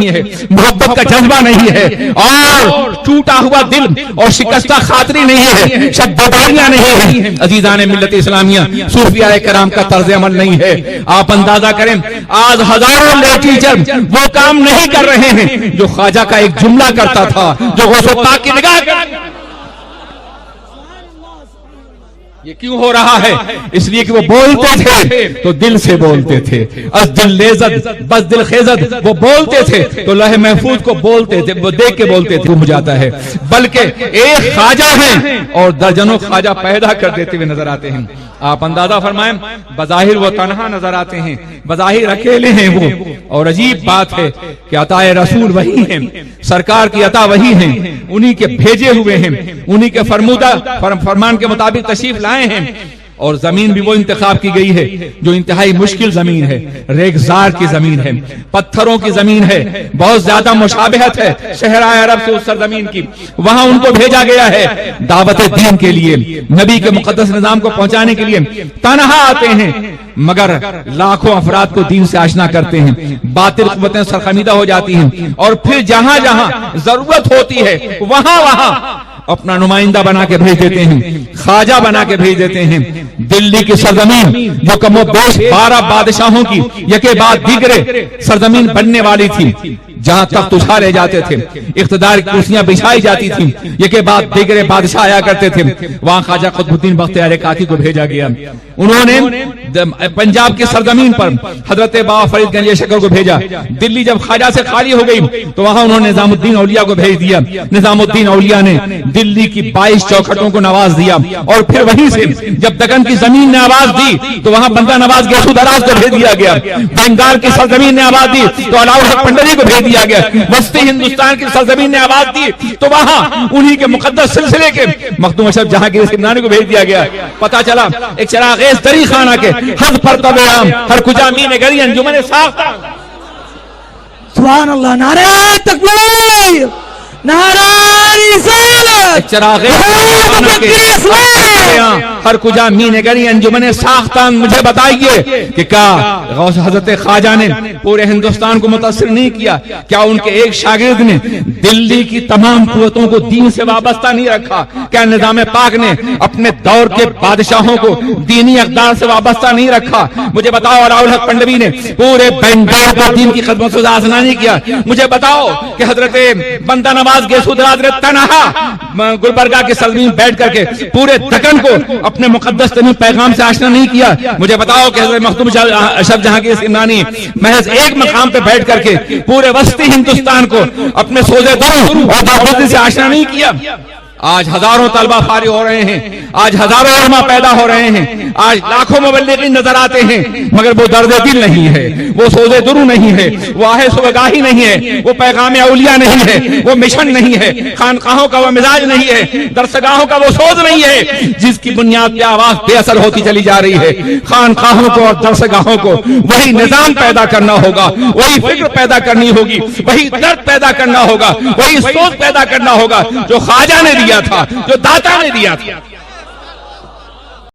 نہیں ہے, محبت کا جذبہ نہیں ہے, اور ٹوٹا ہوا دل اور شکستہ خاطری نہیں ہے, شب بداریاں نہیں ہے. عزیزان ملت اسلامیہ, صوفیاء کرام کا طرز عمل نہیں ہے. آپ اندازہ کریں, آج ہزاروں لے ٹیچر وہ کام نہیں کر رہے ہیں جو خواجہ کا ایک جملہ کرتا تھا, جو غوث پاک کی نگاہ کرتا. یہ کیوں ہو رہا ہے؟ اس لیے کہ وہ بولتے تھے تو دل سے بولتے تھے. از دل لیزد بس دل خیزد, وہ بولتے تھے تو لوح محفوظ کو بولتے تھے, وہ دیکھ کے بولتے تھے ہو جاتا ہے. بلکہ ایک خواجہ ہیں اور درجنوں خواجہ پیدا کر دیتے ہوئے نظر آتے ہیں. آپ اندازہ فرمائیں, بظاہر وہ تنہا نظر آتے ہیں, بظاہر اکیلے ہیں وہ, اور عجیب بات ہے کہ عطا رسول وہی ہیں, سرکار کی عطا وہی ہیں, انہی کے بھیجے ہوئے ہیں, انہی کے فرمان کے مطابق تشریف لائے ہیں. اور زمین بھی وہ انتخاب کی گئی ہے جو انتہائی مشکل زمین ہے, ریگزار کی زمین ہے, پتھروں کی زمین ہے, بہت زیادہ مشابہت ہے صحرائے عرب سے اس سرزمین کی. وہاں ان کو بھیجا گیا ہے دعوت دین کے لیے, نبی کے مقدس نظام کو پہنچانے کے لیے. تنہا آتے ہیں مگر لاکھوں افراد کو دین سے آشنا کرتے ہیں, باطل قوتیں سرخمیدہ ہو جاتی ہیں, اور پھر جہاں جہاں ضرورت ہوتی ہے وہاں وہاں اپنا نمائندہ بنا کے بھیج دیتے ہیں, خواجہ بنا کے بھیج دیتے ہیں. دلی کی سرزمین جو کم و بیش 12 بادشاہوں کی یکے بعد دیگرے سرزمین بننے والی تھی, جہاں تخت اچھالے جاتے تھے, اقتدار کی کرسیاں بچھائی جاتی تھیں, یکے بعد دیگرے بادشاہ آیا کرتے تھے, وہاں خواجہ قطب الدین بختیار کاکی کو بھیجا گیا. انہوں نے پنجاب کی سرزمین پر حضرت بابا فرید گنج شکر کو بھیجا. دلی جب خواجہ سے خالی ہو گئی تو وہاں انہوں نے نظام الدین اولیاء کو بھیج دیا. نظام الدین اولیاء نے دلی کی 22 چوکھٹوں کو نواز دیا, اور پھر وہیں سے جب دکن کی زمین نے آواز دی تو وہاں بندہ نواز گیسو دراز کو بھیج دیا گیا. بنگال کی سرزمین نے آواز دی تو علاؤ الحق پنڈری کو بھیج دیا گیا. وسطی ہندوستان کی سرزمین نے آواز دی تو وہاں انہی کے مقدس سلسلے کے مخدوم اشرف جہانگیر سمنانی کو بھیج دیا گیا. پتا چلا ایک چراغیز دری خانہ کے حد پر طب عام ہر کجا مین گری انجمن ساختہ. سبحان اللہ, نعرہ تکبیر, نعرہ رسالت, چراغیز ہر کجا مین گری انجمن ساختان. مجھے بتائیے کہ کیا غوث حضرت خواجہ نے پورے ہندوستان کو متاثر نہیں کیا؟ کیا ان کے ایک شاگرد نے دلی کی تمام قوتوں کو دین سے وابستہ نہیں رکھا؟ کیا نظام پاک نے اپنے دور کے بادشاہوں کو دینی اقدار سے وابستہ نہیں رکھا؟ مجھے بتاؤ علاؤ الحق پنڈوی نے پورے بنگال کو دین کی خدمت سے آزنا نہیں کیا؟ مجھے بتاؤ کہ حضرت بندہ نواز گیسو دراز نے تنہا گلبرگہ کی سرزمین بیٹھ کر کے پورے دکن کو اپنے مقدس ترین پیغام سے آشنا نہیں کیا؟ مجھے بتاؤ کہ حضرت مخدوم اشرف جہانگیر سمنانی محض ایک مقام پہ بیٹھ کر کے پورے وسطی ہندوستان کو اپنے سوزے دور اور دعوت سے آشنا نہیں کیا؟ آج ہزاروں طلبہ فارغ ہو رہے ہیں, آج ہزاروں علماء پیدا ہو رہے ہیں, آج لاکھوں مبلغین نظر آتے ہیں, مگر وہ درد دل نہیں ہے, وہ سوز درو نہیں ہے, وہ آہ صبحگاہی نہیں ہے, وہ پیغام اولیاء نہیں ہے, وہ مشن نہیں ہے, خانقاہوں کا وہ مزاج نہیں ہے, درسگاہوں کا وہ سوز نہیں ہے جس کی بنیاد پہ آواز بے اثر ہوتی چلی جا رہی ہے. خانقاہوں کو اور درسگاہوں کو وہی نظام پیدا کرنا ہوگا, وہی فکر پیدا کرنی ہوگی, وہی درد پیدا کرنا ہوگا, وہی سوچ پیدا کرنا ہوگا جو خواجہ نے دیا تھا, جو داتا نے دیا تھا.